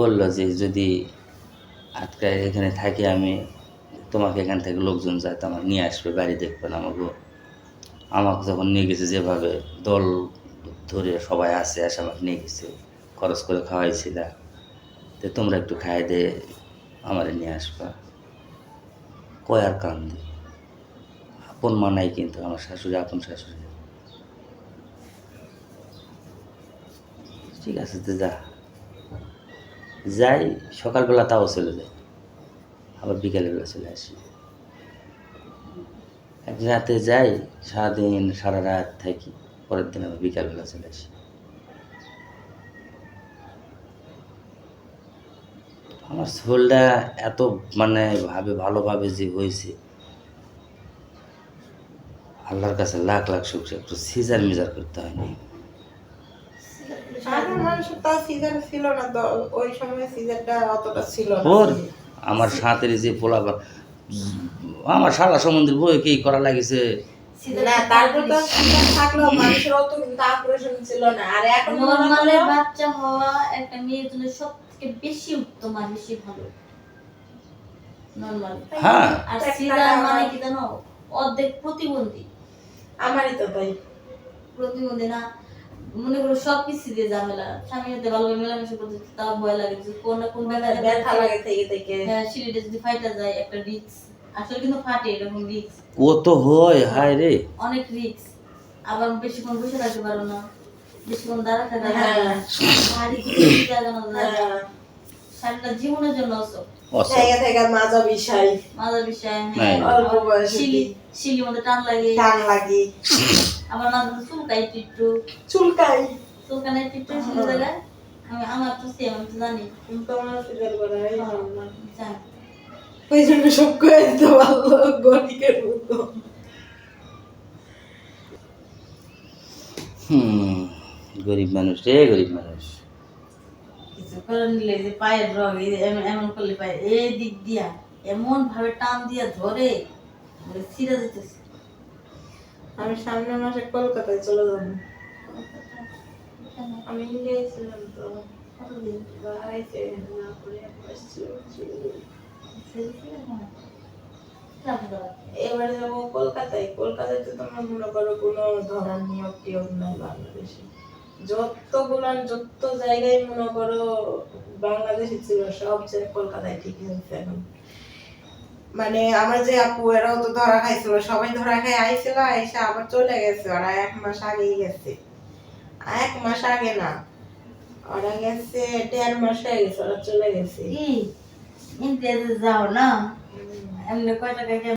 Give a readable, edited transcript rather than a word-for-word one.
বলল যে যদি আটকায় এখানে থাকি আমি, তোমাকে এখান থেকে লোকজন যায় তো আমার নিয়ে আসবে, বাড়ি দেখবে না আমাকে। আমাকে যখন নিয়ে গেছে যেভাবে দল ধরে সবাই আসে, এসে আমাকে নিয়ে গেছে, খরচ করে খাওয়াইছিল, তো তোমরা একটু খাই দে আমারে নিয়ে আসবা। কয় আর কান্দি, আপন মা নাই কিন্তু আমার শাশুড়ি, আপন শাশুড়ি। ঠিক আছে তো যা, যাই সকালবেলা তাও চলে যায়, আবার বিকেলবেলা চলে আসি। এক রাতে যাই, সারাদিন সারা রাত থাকি, পরের দিন আবার বিকালবেলা চলে আসি। আমার শরীরটা এত মানে ভালোভাবে যে হয়েছে, আল্লাহর কাছে লাখ লাখ শুকর, একটু সিজার মিজার করতে হয়নি। আগের মানুষের তাও সিজার ছিল না তো, ওই সময় সিজারটা অতটা ছিল না। ওর আমার সাঁতের যে পোলাপান, আমার সারা সম্বন্ধের বই কি করা লাগিছে। না তারপর তো সিজার থাকলেও মানুষের অত কিন্তু অপারেশন ছিল না। আর এখন নরমালি বাচ্চা হওয়া একটা মেয়ের জন্য সবথেকে বেশি উত্তম আর বেশি ভালো নরমাল। হ্যাঁ, আর সিজার মানে কি জানো, অর্ধেক প্রতিবন্ধী। আমারই তো তাই প্রতিবন্ধী না, মনে করো সব কিছু দিয়ে ঝামেলা, স্বামীর সাথে ভালোভাবে মেলামেশা করতে তাও ভয় লাগে যে কোন না কোন ব্যথা লাগে থেকে থেকে। হ্যাঁ, সিঁড়িটা যদি ফাইটা যায় একটা রিস্ক, আসলে কিন্তু ফাটে এরকম রিস্ক, ও তো হয়, হায় রে, অনেক রিস্ক। আবার বেশিক্ষণ বসে থাকতে পারো না, বেশিক্ষণ দাঁড়াতে পারো না, হ্যাঁ। ভারী কিছু জাগানো যায় না। হ্যাঁ। শারীরটা জীবনের জন্য অসুখ, অসৎ। থেকে থেকে মাজা বিষাই, মাঝার বিষয়। হ্যাঁ। অল্প বয়সে শিলি মধ্যে টান লাগে, টান লাগে, আমার মাঝে চুলকাই টিট্টু, চুলকাই। চুলকানে টিট্টু শিলি জায়গায়। আমার তো সেম, আমি তো জানি। কিন্তু আমার সিজার করা হয় না। জানি। ওই জন্য সব করে দিতে পারলো গণিকের মতো। গরিব মানুষ রে, গরিব মানুষ। কিছু করে নিলে যে পায়ের রগ এমন করলে পায়ে এই দিক দিয়া এমন ভাবে টান দিয়া ধরে ছিঁড়ে যেতেছে। আমি সামনের মাসে কলকাতায় চলে যাবো। আমি ইন্ডিয়ায় ছিলাম তো, কতদিন? বাড়াইছে না করে আসছি। এবারে যাবো কলকাতায়। কলকাতায় তো তোমার মনে করো কোনো ধরার নিয়োগ টিয়োগ নাই বাংলাদেশে। যত জায়গায় মনে করো বাংলাদেশে ছিল, সব জায়গায় কলকাতায় ঠিক হয়েছে এখন। মানে আমার যে আপু, এরাও তো ধরা খাইছিল, সবাই ধরা খাই আইছিল, এসে আবার চলে গেছে। ওরা 1 মাস আগেই গেছে, 1 মাস আগে না, ওরা গেছে 1.5 মাস হয়ে গেছে, ওরা চলে গেছে। কি ইন্ডিয়াতে যাও না, এমনি কয় টাকা